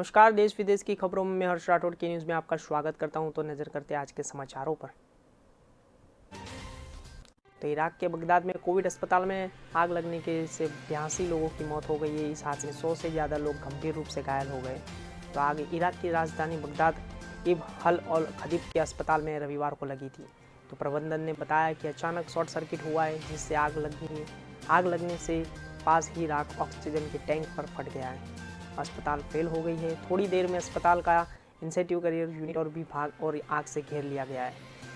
नमस्कार, देश विदेश की खबरों में मैं हर्ष राठौड़ की न्यूज़ में आपका स्वागत करता हूं। तो नजर करते हैं आज के समाचारों पर। तो इराक के बगदाद में कोविड अस्पताल में आग लगने के से 82 लोगों की मौत हो गई है। इस हादसे में 100 से ज़्यादा लोग गंभीर रूप से घायल हो गए। तो आग इराक की राजधानी बगदाद इब हल और खदीब के अस्पताल में रविवार को लगी थी। तो प्रबंधन ने बताया कि अचानक शॉर्ट सर्किट हुआ है, जिससे आग लगने से पास ही राख ऑक्सीजन के टैंक पर फट गया है। अस्पताल फेल हो गई है। थोड़ी देर में अस्पताल का इंसेंटिव करियर यूनिट और भी भाग और आग से घेर लिया गया है।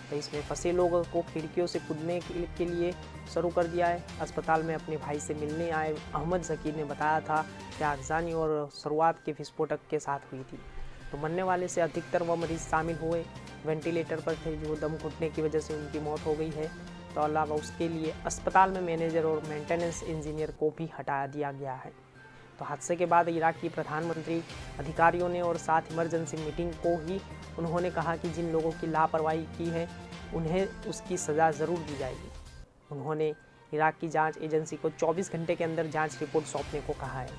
तो इसमें फंसे लोगों को खिड़कियों से कूदने के लिए शुरू कर दिया है। अस्पताल में अपने भाई से मिलने आए अहमद जकीर ने बताया था कि आगजनी और शुरुआत के विस्फोटक के साथ हुई थी। तो मरने वाले से अधिकतर वह मरीज शामिल हुए वेंटिलेटर पर थे, जो दम घुटने की वजह से उनकी मौत हो गई है। तो अलावा उसके लिए अस्पताल में मैनेजर और मेंटेनेंस इंजीनियर को भी हटा दिया गया है। तो हादसे के बाद इराक की प्रधानमंत्री अधिकारियों ने और साथ इमरजेंसी मीटिंग को ही उन्होंने कहा कि जिन लोगों की लापरवाही की है उन्हें उसकी सज़ा ज़रूर दी जाएगी। उन्होंने इराक की जांच एजेंसी को 24 घंटे के अंदर जांच रिपोर्ट सौंपने को कहा है।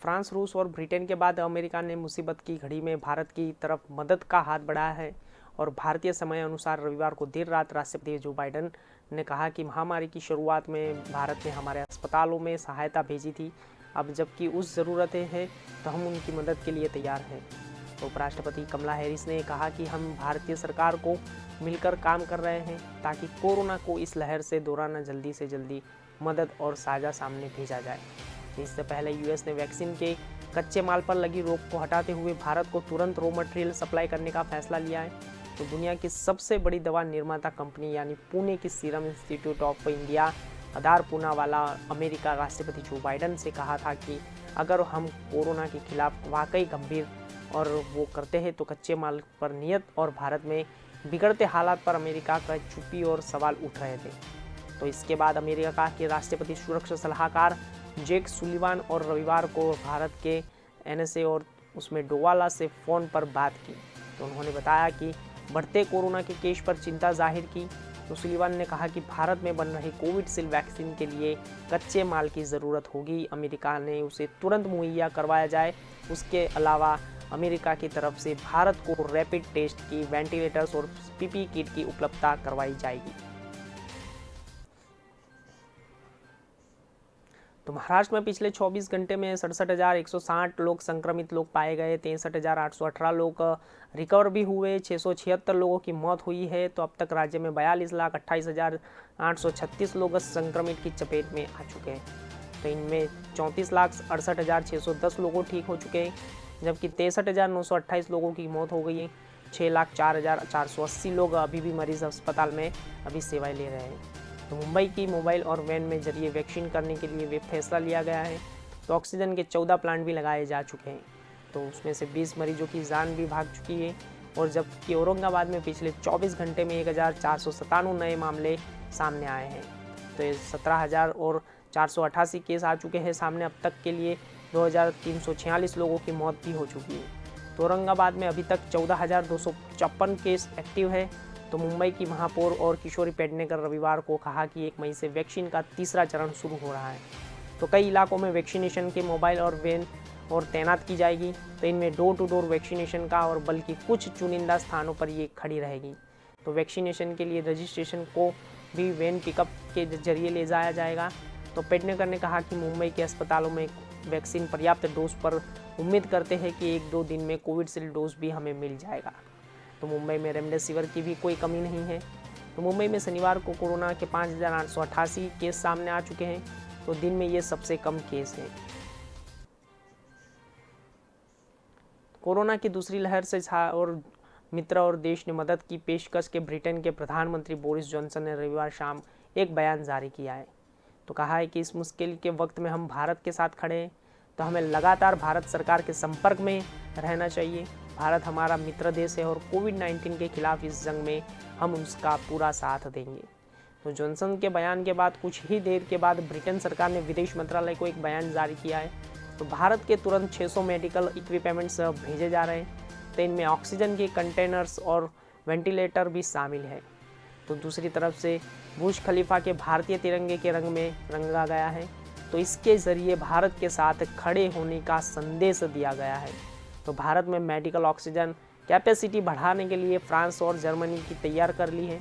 फ्रांस, रूस और ब्रिटेन के बाद अमेरिका ने मुसीबत की घड़ी में भारत की तरफ मदद का हाथ बढ़ाया है और भारतीय समय अनुसार रविवार को देर रात राष्ट्रपति जो बाइडेन ने कहा कि महामारी की शुरुआत में भारत ने हमारे अस्पतालों में सहायता भेजी थी। अब जबकि उस ज़रूरतें हैं तो हम उनकी मदद के लिए तैयार हैं। तो उपराष्ट्रपति कमला हैरिस ने कहा कि हम भारतीय सरकार को मिलकर काम कर रहे हैं ताकि कोरोना को इस लहर से दौराना जल्दी से जल्दी मदद और साझा सामने भेजा जाए। इससे पहले यूएस ने वैक्सीन के कच्चे माल पर लगी रोक को हटाते हुए भारत को तुरंत रॉ मटेरियल सप्लाई करने का फैसला लिया है। तो दुनिया की सबसे बड़ी दवा निर्माता कंपनी यानी पुणे की serum institute of India Aadhaar Poonawalla America राष्ट्रपति जो बाइडेन से कहा था कि अगर हम कोरोना के खिलाफ वाकई गंभीर और वो करते हैं तो कच्चे माल पर नियत और भारत में बिगड़ते हालात पर अमेरिका का चुप्पी और सवाल उठ रहे थे। तो इसके बाद अमेरिका के राष्ट्रपति सुरक्षा सलाहकार जेक सुलिवान और रविवार को भारत के एनएसए और उसमें डोवाला से फ़ोन पर बात की। तो उन्होंने बताया कि बढ़ते कोरोना के केस पर चिंता जाहिर की। तो सुलिवान ने कहा कि भारत में बन रही कोविडशील्ड वैक्सीन के लिए कच्चे माल की ज़रूरत होगी, अमेरिका ने उसे तुरंत मुहैया करवाया जाए। उसके अलावा अमेरिका की तरफ से भारत को रैपिड टेस्ट की, वेंटिलेटर्स और पीपी किट की उपलब्धता करवाई जाएगी। तो महाराष्ट्र में पिछले 24 घंटे में 67,160 लोग संक्रमित लोग पाए गए, 63,818 लोग रिकवर भी हुए, 676 लोगों की मौत हुई है। तो अब तक राज्य में 42,28,836 लोग संक्रमित की चपेट में आ चुके हैं। तो इनमें 34,68,610 लोग ठीक हो चुके हैं, जबकि 63,928 लोगों की मौत हो गई है। 6,04,480 लोग अभी भी मरीज अस्पताल में अभी सेवाएं ले रहे हैं। तो मुंबई की मोबाइल और वैन में जरिए वैक्सीन करने के लिए वे फैसला लिया गया है। तो ऑक्सीजन के 14 प्लांट भी लगाए जा चुके हैं। तो उसमें से 20 मरीजों की जान भी भाग चुकी है। और जबकि औरंगाबाद में पिछले 24 घंटे में 1,497 नए मामले सामने आए हैं। तो 17,488 केस आ चुके हैं सामने अब तक के लिए। 2,346 लोगों की मौत भी हो चुकी है। तो औरंगाबाद में अभी तक 14,256 केस एक्टिव है। तो मुंबई की महापौर और किशोरी पेडनेकर रविवार को कहा कि 1 मई से वैक्सीन का तीसरा चरण शुरू हो रहा है। तो कई इलाकों में वैक्सीनेशन के मोबाइल और वैन और तैनात की जाएगी। तो इनमें डोर टू डोर वैक्सीनेशन का और बल्कि कुछ चुनिंदा स्थानों पर ये खड़ी रहेगी। तो वैक्सीनेशन के लिए रजिस्ट्रेशन को भी वैन पिकअप के जरिए ले जाया जाएगा। तो पेडनेकर ने कहा कि मुंबई के अस्पतालों में वैक्सीन पर्याप्त डोज पर उम्मीद करते हैं कि 1-2 दिन में कोविडशील्ड डोज भी हमें मिल जाएगा। तो मुंबई में रेमडेसिविर की भी कोई कमी नहीं है। तो मुंबई में शनिवार को कोरोना के 5,888 केस सामने आ चुके हैं। तो दिन में ये सबसे कम केस है। कोरोना की दूसरी लहर से और मित्र और देश ने मदद की पेशकश के ब्रिटेन के प्रधानमंत्री बोरिस जॉनसन ने रविवार शाम एक बयान जारी किया है। तो कहा है कि इस मुश्किल के वक्त में हम भारत के साथ खड़े हैं। तो हमें लगातार भारत सरकार के संपर्क में रहना चाहिए। भारत हमारा मित्र देश है और कोविड-19 के खिलाफ इस जंग में हम उसका पूरा साथ देंगे। तो जॉनसन के बयान के बाद कुछ ही देर के बाद ब्रिटेन सरकार ने विदेश मंत्रालय को एक बयान जारी किया है। तो भारत के तुरंत 600 मेडिकल इक्विपमेंट्स भेजे जा रहे हैं। तो इनमें ऑक्सीजन के कंटेनर्स और वेंटिलेटर भी शामिल है। तो दूसरी तरफ से बुर्ज खलीफा के भारतीय तिरंगे के रंग में रंगा गया है। तो इसके ज़रिए भारत के साथ खड़े होने का संदेश दिया गया है। तो भारत में मेडिकल ऑक्सीजन कैपेसिटी बढ़ाने के लिए फ्रांस और जर्मनी की तैयार कर ली है।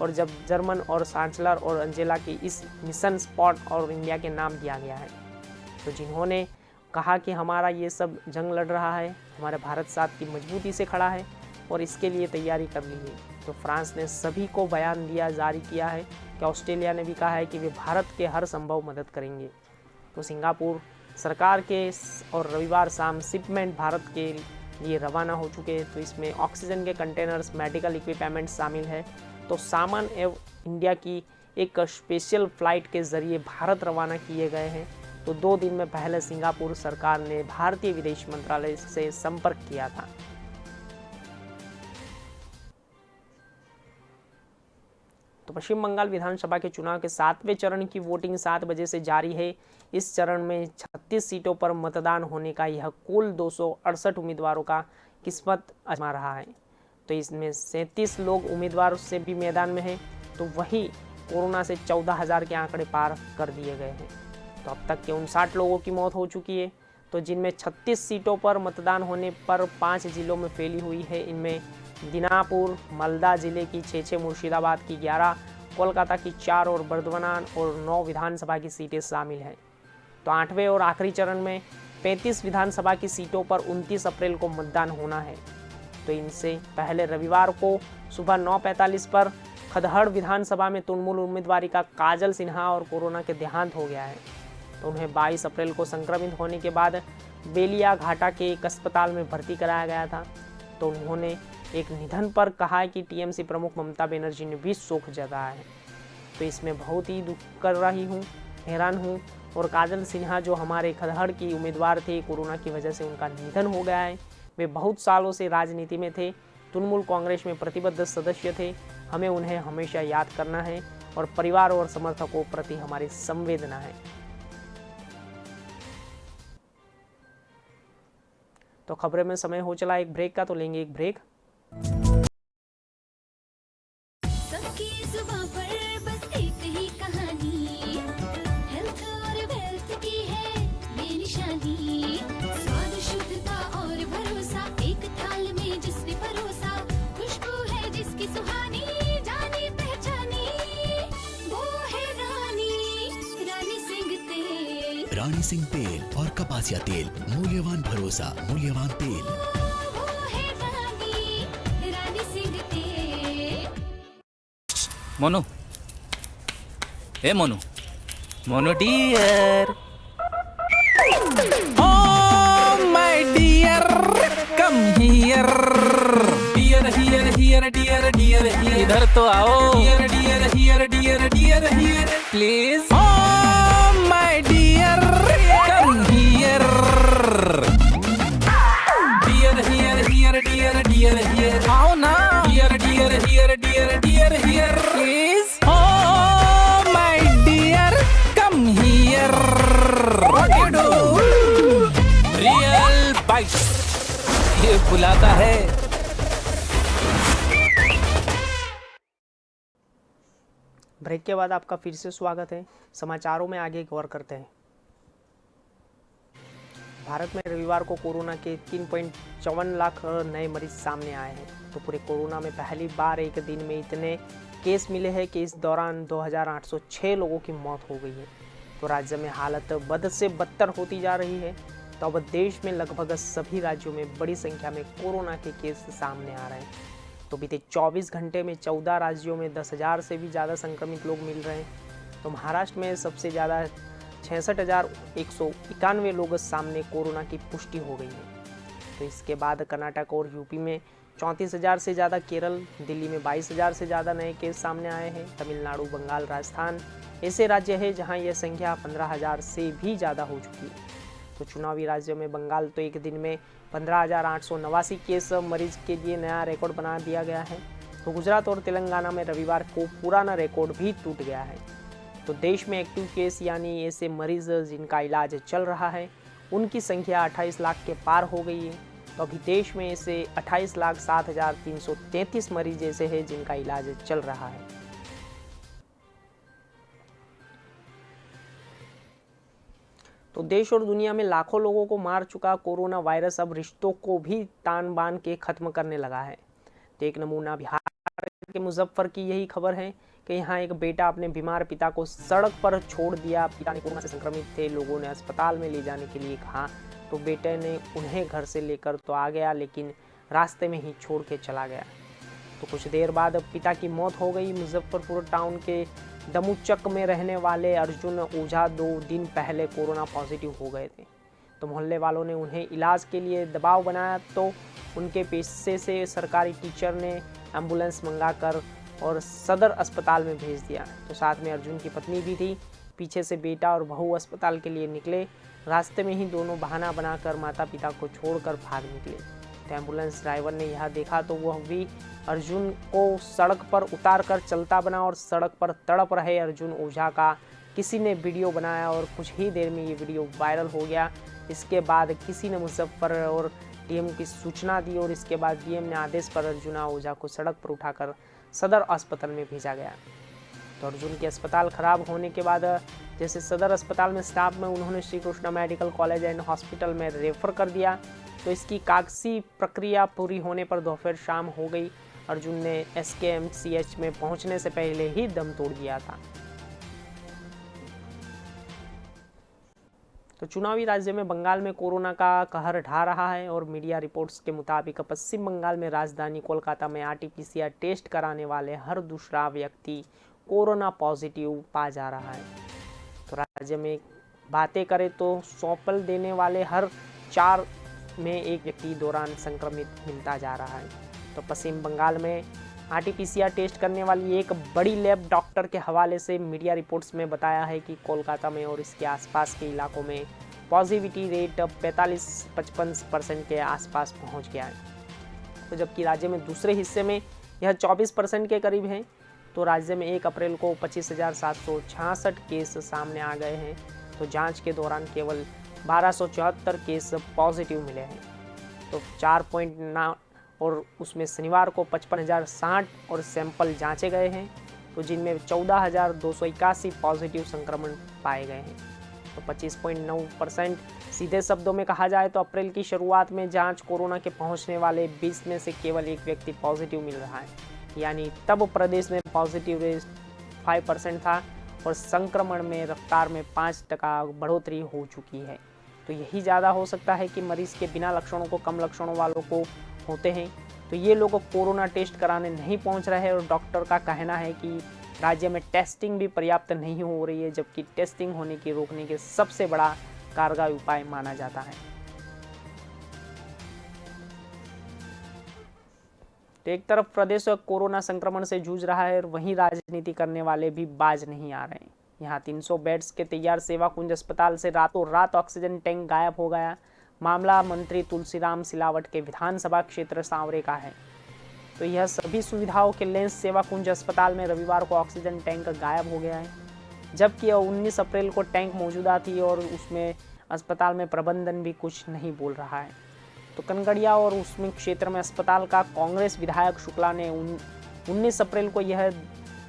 और जब जर्मन और चांसलर और अंजेला की इस मिशन स्पॉट और इंडिया के नाम दिया गया है। तो जिन्होंने कहा कि हमारा ये सब जंग लड़ रहा है, हमारे भारत साथ की मजबूती से खड़ा है और इसके लिए तैयारी कर ली है। तो फ्रांस ने सभी को बयान दिया जारी किया है कि ऑस्ट्रेलिया ने भी कहा है कि वे भारत के हर संभव मदद करेंगे। तो सिंगापुर सरकार के और रविवार शाम शिपमेंट भारत के लिए रवाना हो चुके हैं। तो इसमें ऑक्सीजन के कंटेनर्स, मेडिकल इक्विपमेंट शामिल है। तो सामान एवं इंडिया की एक स्पेशल फ्लाइट के जरिए भारत रवाना किए गए हैं। तो 2 दिन में पहले सिंगापुर सरकार ने भारतीय विदेश मंत्रालय से संपर्क किया था। तो पश्चिम बंगाल विधानसभा के चुनाव के 7वें चरण की वोटिंग 7 बजे से जारी है। इस चरण में 36 सीटों पर मतदान होने का यह कुल 268 उम्मीदवारों का किस्मत आजमा रहा है। तो इसमें 37 लोग उम्मीदवार से भी मैदान में हैं। तो वही कोरोना से 14,000 के आंकड़े पार कर दिए गए हैं। तो अब तक के 59 लोगों की मौत हो चुकी है। तो जिनमें 36 सीटों पर मतदान होने पर 5 जिलों में फैली हुई है। इनमें दीनापुर, मालदा जिले की 6, मुर्शिदाबाद की 11, कोलकाता की 4 और बर्दवान और 9 विधानसभा की सीटें शामिल हैं। तो 8वें और आखिरी चरण में 35 विधानसभा की सीटों पर 29 अप्रैल को मतदान होना है। तो इनसे पहले रविवार को सुबह 9:45 पर खदहड़ विधानसभा में तृणमूल उम्मीदवारी का काजल सिन्हा और कोरोना के देहांत हो गया है। तो उन्हें 22 अप्रैल को संक्रमित होने के बाद बेलिया घाटा के एक अस्पताल में भर्ती कराया गया था। तो उन्होंने एक निधन पर कहा कि टीएमसी प्रमुख ममता बनर्जी ने भी शोक जताया है। तो इसमें बहुत ही दुख कर रही हूँ, हैरान हूँ। और काजल सिन्हा जो हमारे खदहड़ की उम्मीदवार थे, कोरोना की वजह से उनका निधन हो गया है। वे बहुत सालों से राजनीति में थे, तृणमूल कांग्रेस में प्रतिबद्ध सदस्य थे। हमें उन्हें हमेशा याद करना है और परिवार और समर्थकों प्रति हमारी संवेदना है। तो खबरें में समय हो चला एक ब्रेक का, तो लेंगे एक ब्रेक। सबकी जुबां पर बस एक ही कहानी, हेल्थ और वेल्थ की है ये निशानी। स्वाद, शुद्धता और भरोसा एक थाल में जिसने परोसा, खुशबू है जिसकी सुहानी, जानी पहचानी वो है रानी सिंह तेल। रानी सिंह तेल और कपासिया तेल, मूल्यवान भरोसा, मूल्यवान तेल। मोनू, ए Monu, Monu dear, oh my dear, come here, dear here here dear dear here, इधर तो आओ, dear dear here dear dear here, please, oh my dear, come here, dear here here dear dear here, आओ ना, dear dear here dear dear here, please, oh my dear, come here, what you do, real bites, ये बुलाता है। Break के बाद आपका फिर से स्वागत है। समाचारों में आगे गौर करते हैं। भारत में रविवार को कोरोना के 3.54 लाख नए मरीज सामने आए हैं। तो पूरे कोरोना में पहली बार एक दिन में इतने केस मिले हैं कि इस दौरान 2806 लोगों की मौत हो गई है। तो राज्य में हालत बद से बदतर होती जा रही है। तो अब देश में लगभग सभी राज्यों में बड़ी संख्या में कोरोना के केस सामने आ रहे हैं। तो बीते 24 घंटे में 14 राज्यों में 10,000 से भी ज़्यादा संक्रमित लोग मिल रहे हैं। तो महाराष्ट्र में सबसे ज़्यादा 66,191 लोग सामने कोरोना की पुष्टि हो गई है। तो इसके बाद कर्नाटक और यूपी में 34,000 से ज़्यादा, केरल, दिल्ली में 22,000 से ज़्यादा नए केस सामने आए हैं। तमिलनाडु, बंगाल, राजस्थान ऐसे राज्य हैं जहां यह संख्या 15,000 से भी ज़्यादा हो चुकी है। तो चुनावी राज्यों में बंगाल तो एक दिन में 15,889 केस मरीज के लिए नया रिकॉर्ड बना दिया गया है। तो गुजरात और तेलंगाना में रविवार को पुराना रिकॉर्ड भी टूट गया है। तो देश में एक्टिव केस यानी ऐसे मरीज जिनका इलाज चल रहा है उनकी संख्या 28 लाख के पार हो गई है। तो अभी देश में ऐसे 28,07,333 मरीज ऐसे हैं जिनका इलाज चल रहा है। तो देश और दुनिया में लाखों लोगों को मार चुका कोरोना वायरस अब रिश्तों को भी तान बान के खत्म करने लगा है। तो एक नमूना बिहार के मुजफ्फर की यही खबर है कि यहाँ एक बेटा अपने बीमार पिता को सड़क पर छोड़ दिया। पिता ने कोरोना से संक्रमित थे, लोगों ने अस्पताल में ले जाने के लिए कहा तो बेटे ने उन्हें घर से लेकर तो आ गया, लेकिन रास्ते में ही छोड़ के चला गया। तो कुछ देर बाद पिता की मौत हो गई। मुजफ्फरपुर टाउन के दमुचक में रहने वाले अर्जुन ओझा 2 दिन पहले कोरोना पॉजिटिव हो गए थे। तो मोहल्ले वालों ने उन्हें इलाज के लिए दबाव बनाया, तो उनके पेशे से सरकारी टीचर ने एम्बुलेंस मंगाकर और सदर अस्पताल में भेज दिया। तो साथ में अर्जुन की पत्नी भी थी। पीछे से बेटा और बहू अस्पताल के लिए निकले। रास्ते में ही दोनों बहाना बनाकर माता पिता को छोड़कर भाग निकले। तो एम्बुलेंस ड्राइवर ने यह देखा तो वह भी अर्जुन को सड़क पर उतार कर चलता बना और सड़क पर तड़प रहे अर्जुन ओझा का किसी ने वीडियो बनाया और कुछ ही देर में ये वीडियो वायरल हो गया। इसके बाद किसी ने मुजफ्फर और डीएम की सूचना दी और इसके बाद डीएम ने आदेश पर अर्जुन ओझा को सड़क पर उठाकर सदर अस्पताल में भेजा गया। तो अर्जुन के अस्पताल खराब होने के बाद जैसे सदर अस्पताल में स्टाफ में उन्होंने Shri Krishna medical college and hospital में रेफर कर दिया। तो इसकी कागजी प्रक्रिया पूरी होने पर दोपहर शाम हो गई। अर्जुन ने SKMCH में पहुंचने से पहले ही दम तोड़ दिया था। तो चुनावी राज्य में बंगाल में कोरोना का कहर ढा रहा है और मीडिया रिपोर्ट्स के मुताबिक पश्चिम बंगाल में राजधानी कोलकाता में RT-PCR टेस्ट कराने वाले हर दूसरा व्यक्ति कोरोना पॉजिटिव पा जा रहा है। तो राज्य में बातें करें तो सैंपल देने वाले हर 4 में एक व्यक्ति दौरान संक्रमित मिलता जा रहा है। तो पश्चिम बंगाल में RT-PCR टेस्ट करने वाली एक बड़ी लैब डॉक्टर के हवाले से मीडिया रिपोर्ट्स में बताया है कि कोलकाता में और इसके आसपास के इलाकों में पॉजिटिविटी रेट 45-55% के आसपास पहुंच गया है। तो जबकि राज्य में दूसरे हिस्से में यह 24% के करीब है। तो राज्य में 1 अप्रैल को 25,766 केस सामने आ गए हैं। तो जांच के दौरान केवल 1274 केस पॉजिटिव मिले हैं। तो 4.9 और उसमें शनिवार को 55,060 और सैंपल जांचे गए हैं। तो जिनमें 14,281 पॉजिटिव संक्रमण पाए गए हैं। तो 25.9%। सीधे शब्दों में कहा जाए तो अप्रैल की शुरुआत में जांच कोरोना के पहुंचने वाले 20 में से केवल 1 व्यक्ति पॉजिटिव मिल रहा है। यानी तब प्रदेश में पॉजिटिव रेट 5% था और संक्रमण में रफ्तार में 5% बढ़ोतरी हो चुकी है। तो यही ज़्यादा हो सकता है कि मरीज के बिना लक्षणों को कम लक्षणों वालों को होते हैं। तो ये लोग कोरोना टेस्ट कराने नहीं पहुंच रहे हैं और डॉक्टर का कहना है कि राज्य में टेस्टिंग भी पर्याप्त नहीं हो रही है, जबकि टेस्टिंग होने की रोकने के सबसे बड़ा कारगर उपाय माना जाता है। तो एक तरफ प्रदेश कोरोना संक्रमण से जूझ रहा है और वहीं राजनीति करने वाले भी बाज नहीं आ रहे हैं। यहाँ 300 बेड्स के तैयार सेवा कुंज अस्पताल से रातों रात ऑक्सीजन टैंक गायब हो गया। मामला मंत्री तुलसीराम सिलावट के विधानसभा क्षेत्र सांवरे का है। तो यह सभी सुविधाओं के लेंस सेवा कुंज अस्पताल में रविवार को ऑक्सीजन टैंक गायब हो गया है, जबकि 19 अप्रैल को टैंक मौजूदा थी और उसमें अस्पताल में प्रबंधन भी कुछ नहीं बोल रहा है। तो कनगड़िया और उसमें क्षेत्र में अस्पताल का कांग्रेस विधायक शुक्ला ने 19 अप्रैल को यह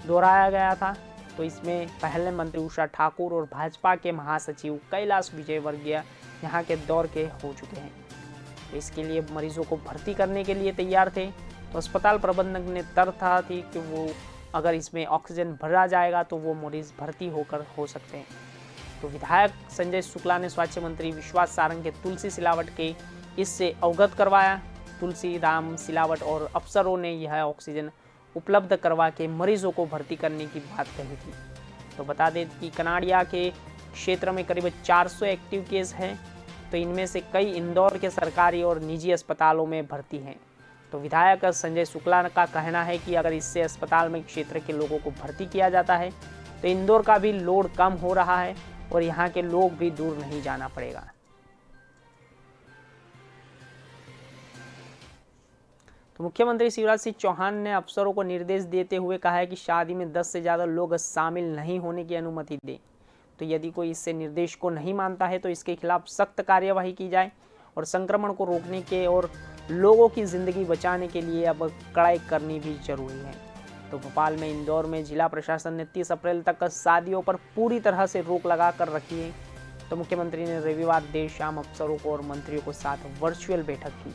दोहराया गया था। तो इसमें पहले मंत्री उषा ठाकुर और भाजपा के महासचिव कैलाश विजयवर्गीय यहाँ के दौर के हो चुके हैं। तो इसके लिए मरीजों को भर्ती करने के लिए तैयार थे। तो अस्पताल प्रबंधक ने तरथा थी कि वो अगर इसमें ऑक्सीजन भरा जाएगा तो वो मरीज भर्ती होकर हो सकते हैं। तो विधायक संजय शुक्ला ने स्वास्थ्य मंत्री विश्वास सारंग के तुलसी सिलावट के इससे अवगत करवाया। तुलसी राम सिलावट और अफसरों ने यह ऑक्सीजन उपलब्ध करवा के मरीजों को भर्ती करने की बात कही थी। तो बता दें कि कनाड़िया के क्षेत्र में करीब 400 एक्टिव केस हैं। तो इनमें से कई इंदौर के सरकारी और निजी अस्पतालों में भर्ती हैं। तो विधायक संजय शुक्ला का कहना है कि अगर इससे अस्पताल में क्षेत्र के लोगों को भर्ती किया जाता है तो इंदौर का भी लोड कम हो रहा है और यहाँ के लोग भी दूर नहीं जाना पड़ेगा। तो मुख्यमंत्री शिवराज सिंह चौहान ने अफसरों को निर्देश देते हुए कहा है कि शादी में 10 से ज़्यादा लोग शामिल नहीं होने की अनुमति दें। तो यदि कोई इससे निर्देश को नहीं मानता है तो इसके खिलाफ सख्त कार्यवाही की जाए और संक्रमण को रोकने के और लोगों की ज़िंदगी बचाने के लिए अब कड़ाई करनी भी जरूरी है। तो भोपाल में इंदौर में जिला प्रशासन ने 30 अप्रैल तक शादियों पर पूरी तरह से रोक लगा कर रखी है। तो मुख्यमंत्री ने रविवार देर शाम अफसरों को और मंत्रियों को साथ वर्चुअल बैठक की।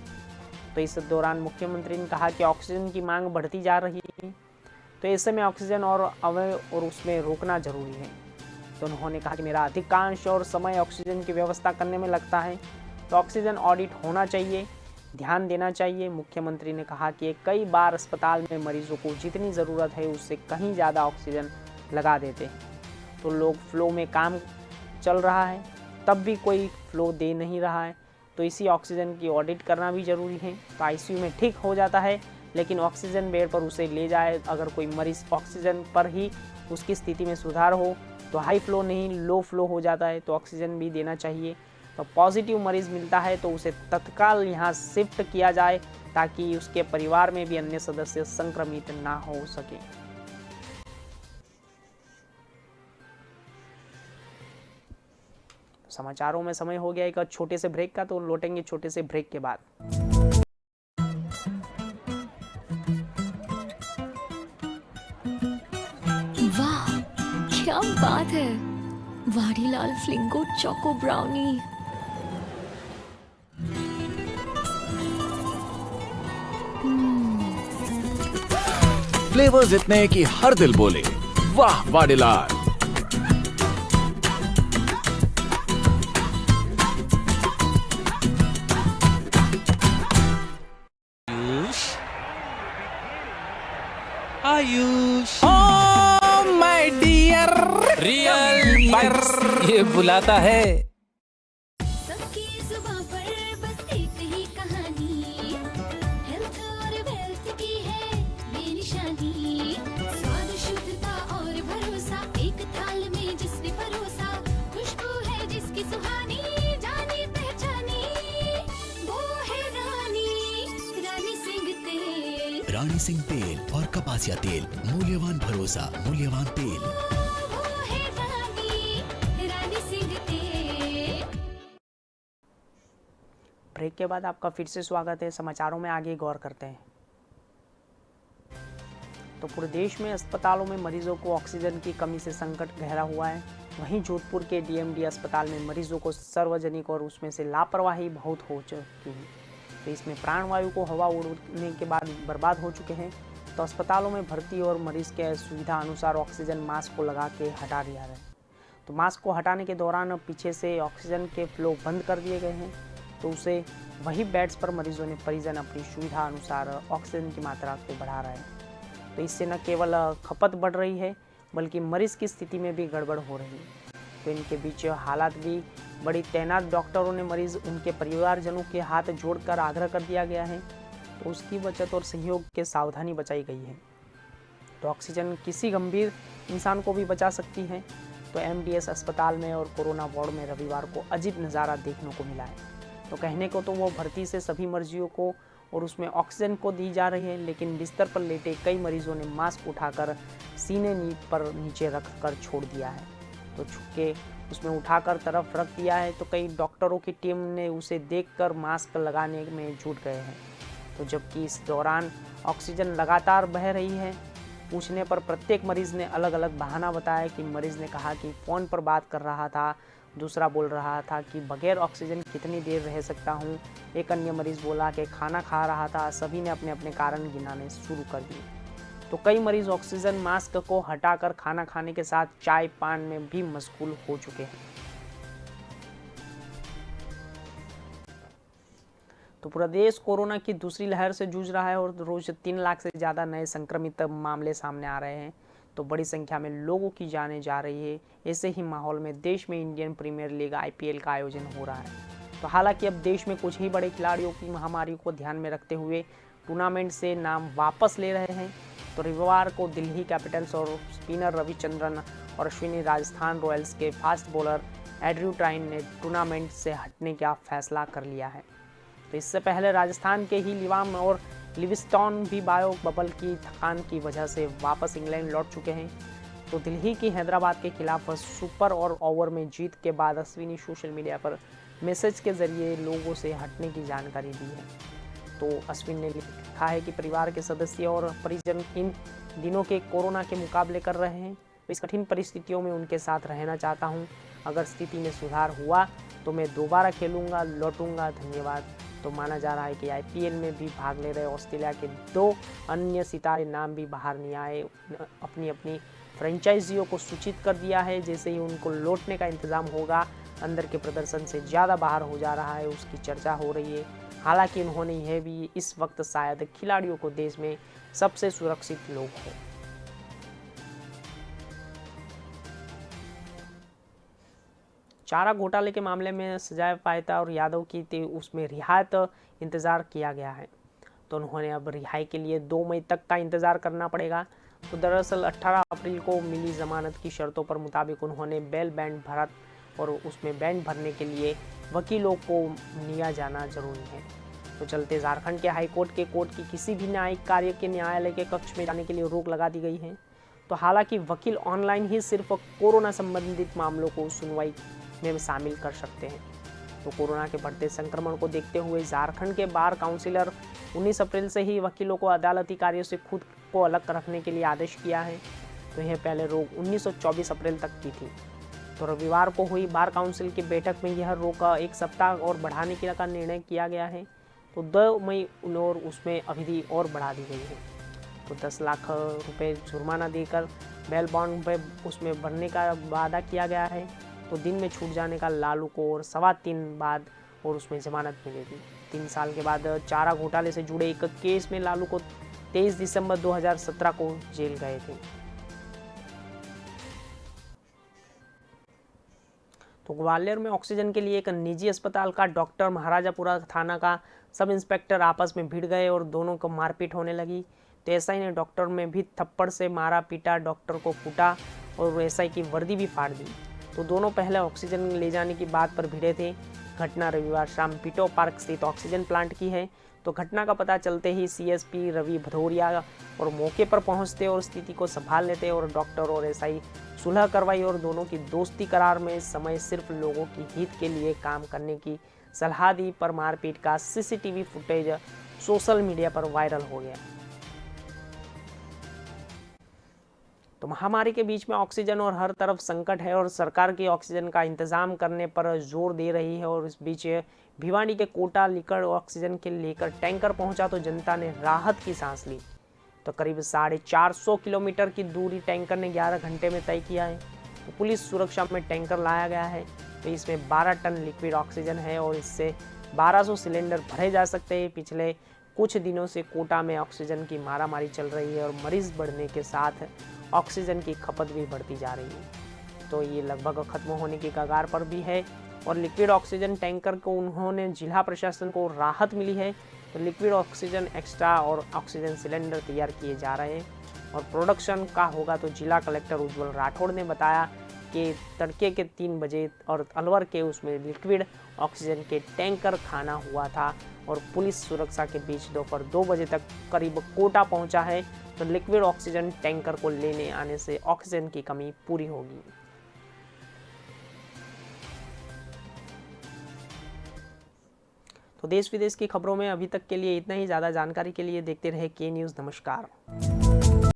तो इस दौरान मुख्यमंत्री ने कहा कि ऑक्सीजन की मांग बढ़ती जा रही है, तो ऐसे में ऑक्सीजन और अवय और उसमें रोकना जरूरी है। तो उन्होंने कहा कि मेरा अधिकांश और समय ऑक्सीजन की व्यवस्था करने में लगता है, तो ऑक्सीजन ऑडिट होना चाहिए, ध्यान देना चाहिए। मुख्यमंत्री ने कहा कि कई बार अस्पताल में मरीजों को जितनी ज़रूरत है उससे कहीं ज़्यादा ऑक्सीजन लगा देते हैं, तो लोग फ्लो में काम चल रहा है तब भी कोई फ्लो दे नहीं रहा है, तो इसी ऑक्सीजन की ऑडिट करना भी ज़रूरी है। तो आईसीयू में ठीक हो जाता है, लेकिन ऑक्सीजन बेड पर उसे ले जाए। अगर कोई मरीज़ ऑक्सीजन पर ही उसकी स्थिति में सुधार हो, तो हाई फ्लो नहीं लो फ्लो हो जाता है, तो ऑक्सीजन भी देना चाहिए। तो पॉजिटिव मरीज़ मिलता है तो उसे तत्काल यहाँ शिफ्ट किया जाए, ताकि उसके परिवार में भी अन्य सदस्य संक्रमित ना हो सके। समाचारों में समय हो गया एक छोटे से ब्रेक का, तो लौटेंगे छोटे से ब्रेक के बाद। वाह क्या बात है, Vadilal Flingo choco brownie. Flavours इतने कि हर दिल बोले वाह Vadilal. Ayush oh my dear real bites ये बुलाता है। सबकी जुबां पर बस एक ही कहानी, हेल्थ और वेल्थ की है ये निशानी। स्वाद शुद्धता और भरोसा एक थाल में जिसने परोसा, खुशबू है जिसकी सुहानी, जानी पहचानी वो है रानी सिंह तेल। रानी सिंह तेल और कपासिया तेल, मूल्यवान भरोसा, मूल्यवान तेल। वो है रानी सिंह तेल। ब्रेक के बाद आपका फिर से स्वागत है। समाचारों में आगे गौर करते हैं। तो पूरे देश में अस्पतालों में मरीजों को ऑक्सीजन की कमी से संकट गहरा हुआ है। वहीं जोधपुर के डीएमडी अस्पताल में मरीजों को सार्वजनिक और उसमें से लापरवाही बहुत हो चुकी है। तो इसमें प्राणवायु को हवा उड़ने के बाद बर्बाद हो चुके हैं। तो अस्पतालों में भर्ती और मरीज के सुविधा अनुसार ऑक्सीजन मास्क को लगा के हटा दिया है। तो मास्क को हटाने के दौरान पीछे से ऑक्सीजन के फ्लो बंद कर दिए गए हैं, तो उसे वही बेड्स पर मरीजों ने परिजन अपनी सुविधा अनुसार ऑक्सीजन की मात्रा को बढ़ा रहे हैं। तो इससे न केवल खपत बढ़ रही है, बल्कि मरीज की स्थिति में भी गड़बड़ हो रही है। तो इनके बीच हालात भी बड़ी तैनात डॉक्टरों ने मरीज उनके परिवारजनों के हाथ जोड़कर आग्रह कर दिया गया है, तो उसकी बचत और सहयोग के सावधानी बचाई गई है। तो ऑक्सीजन किसी गंभीर इंसान को भी बचा सकती है। तो एमडीएस अस्पताल में और कोरोना वार्ड में रविवार को अजीब नज़ारा देखने को मिला है। तो कहने को तो वो भर्ती से सभी मरीजों को और उसमें ऑक्सीजन को दी जा रही है, लेकिन बिस्तर पर लेटे कई मरीजों ने मास्क उठाकर सीने पर नीचे रख कर छोड़ दिया है। तो छुपके उसमें उठाकर तरफ रख दिया है। तो कई डॉक्टरों की टीम ने उसे देखकर मास्क लगाने में जुट गए हैं। तो जबकि इस दौरान ऑक्सीजन लगातार बह रही है। पूछने पर प्रत्येक मरीज ने अलग अलग बहाना बताया कि मरीज ने कहा कि फ़ोन पर बात कर रहा था, दूसरा बोल रहा था कि बगैर ऑक्सीजन कितनी देर रह सकता हूँ, एक अन्य मरीज बोला कि खाना खा रहा था। सभी ने अपने अपने कारण गिनाने शुरू कर दिए। तो कई मरीज ऑक्सीजन मास्क को हटाकर खाना खाने के साथ चाय पान में भी मशगूल हो चुके हैं। तो पूरा देश कोरोना की दूसरी लहर से जूझ रहा है और रोज 3 लाख से ज़्यादा नए संक्रमित मामले सामने आ रहे हैं। तो बड़ी संख्या में लोगों की जानें जा रही है। ऐसे ही माहौल में देश में इंडियन प्रीमियर लीग IPL का आयोजन हो रहा है। तो हालांकि अब देश में कुछ ही बड़े खिलाड़ियों की महामारी को ध्यान में रखते हुए टूर्नामेंट से नाम वापस ले रहे हैं। तो रविवार को दिल्ली कैपिटल्स और स्पिनर रविचंद्रन और अश्विनी राजस्थान रॉयल्स के फास्ट बॉलर एड्रयू टाइन ने टूर्नामेंट से हटने का फैसला कर लिया है। तो इससे पहले राजस्थान के ही लिवाम और लिविस्टन भी बायो बबल की थकान की वजह से वापस इंग्लैंड लौट चुके हैं। तो दिल्ली की हैदराबाद के खिलाफ सुपर और ओवर में जीत के बाद अश्विनी सोशल मीडिया पर मैसेज के जरिए लोगों से हटने की जानकारी दी है। तो अश्विन ने लिखा है कि परिवार के सदस्य और परिजन इन दिनों के कोरोना के मुकाबले कर रहे हैं। तो इस कठिन परिस्थितियों में उनके साथ रहना चाहता हूं। अगर स्थिति में सुधार हुआ तो मैं दोबारा खेलूंगा, लौटूंगा, धन्यवाद। तो माना जा रहा है कि IPL में भी भाग ले रहे ऑस्ट्रेलिया के 2 अन्य सितारे नाम भी बाहर नहीं आए। अपनी अपनी फ्रेंचाइजियों को सूचित कर दिया है, जैसे ही उनको लौटने का इंतज़ाम होगा, अंदर के प्रदर्शन से ज़्यादा बाहर हो जा रहा है, उसकी चर्चा हो रही है। हालांकि उन्होंने यह भी इस वक्त शायद खिलाड़ियों को देश में सबसे सुरक्षित लोग हो। चारा घोटाले के मामले में सजाए पायता और यादव की उसमें रिहायत इंतज़ार किया गया है, तो उन्होंने अब रिहाई के लिए 2 मई तक का इंतज़ार करना पड़ेगा। तो दरअसल 18 अप्रैल को मिली जमानत की शर्तों पर मुताबिक उन्होंने बेल बैंड भरा और उसमें बैंड भरने के लिए वकीलों को लिया जाना जरूरी है। तो चलते झारखंड के हाईकोर्ट के कोर्ट की किसी भी न्यायिक कार्य के न्यायालय के कक्ष में जाने के लिए रोक लगा दी गई है। तो हालांकि वकील ऑनलाइन ही सिर्फ कोरोना संबंधित मामलों को सुनवाई में शामिल कर सकते हैं। तो कोरोना के बढ़ते संक्रमण को देखते हुए झारखंड के बार काउंसिलर 19 अप्रैल से ही वकीलों को अदालती कार्यों से खुद को अलग रखने के लिए आदेश किया है। तो यह पहले रोक 19 और 24 अप्रैल तक की थी। तो रविवार को हुई बार काउंसिल की बैठक में यह रोक 1 सप्ताह और बढ़ाने का निर्णय किया गया है। तो 2 मई और उसमें अवधि और बढ़ा दी गई है। तो 10 लाख रुपए जुर्माना देकर बेल बॉन्ड पे उसमें भरने का वादा किया गया है। तो दिन में छूट जाने का लालू को और 3.25 बाद और उसमें जमानत मिलेगी। 3 साल के बाद चारा घोटाले से जुड़े एक केस में लालू को 23 दिसंबर 2017 को जेल गए थे। तो ग्वालियर में ऑक्सीजन के लिए एक निजी अस्पताल का डॉक्टर, महाराजापुरा थाना का सब इंस्पेक्टर आपस में भिड़ गए और दोनों को मारपीट होने लगी। तो एसआई ने डॉक्टर में भी थप्पड़ से मारा पीटा, डॉक्टर को कूटा और एसआई की वर्दी भी फाड़ दी। तो दोनों पहले ऑक्सीजन ले जाने की बात पर भिड़े थे। घटना रविवार शाम पीटो पार्क स्थित ऑक्सीजन प्लांट की है। तो घटना का पता चलते ही CSP रवि भदौरिया और मौके पर पहुंचते और स्थिति को संभाल लेते और डॉक्टर और एसआई सुलह करवाई और दोनों की दोस्ती करार में समय सिर्फ लोगों की हित के लिए काम करने की सलाह दी। पर मारपीट का CCTV फुटेज सोशल मीडिया पर वायरल हो गया। तो महामारी के बीच में ऑक्सीजन और हर तरफ संकट है और सरकार की ऑक्सीजन का इंतजाम करने पर जोर दे रही है। और इस बीच भिवानी के कोटा लिक्विड ऑक्सीजन के लेकर टैंकर पहुंचा तो जनता ने राहत की सांस ली। तो करीब 450 किलोमीटर की दूरी टैंकर ने 11 घंटे में तय किया है। तो पुलिस सुरक्षा में टैंकर लाया गया है। तो इसमें 12 टन लिक्विड ऑक्सीजन है और इससे 1200 सिलेंडर भरे जा सकते हैं। पिछले कुछ दिनों से कोटा में ऑक्सीजन की मारामारी चल रही है और मरीज बढ़ने के साथ ऑक्सीजन की खपत भी बढ़ती जा रही है। तो ये लगभग खत्म होने की कगार पर भी है और लिक्विड ऑक्सीजन टैंकर को उन्होंने जिला प्रशासन को राहत मिली है। तो लिक्विड ऑक्सीजन एक्स्ट्रा और ऑक्सीजन सिलेंडर तैयार किए जा रहे हैं और प्रोडक्शन का होगा। तो जिला कलेक्टर उज्जवल राठौड़ ने बताया कि तड़के के 3 बजे और अलवर के उसमें लिक्विड ऑक्सीजन के टैंकर खाना हुआ था और पुलिस सुरक्षा के बीच दोपहर 2 बजे तक करीब कोटा पहुंचा है। तो लिक्विड ऑक्सीजन टैंकर को लेने आने से ऑक्सीजन की कमी पूरी होगी। तो देश विदेश की खबरों में अभी तक के लिए इतना ही। ज़्यादा जानकारी के लिए देखते रहे के न्यूज़। नमस्कार।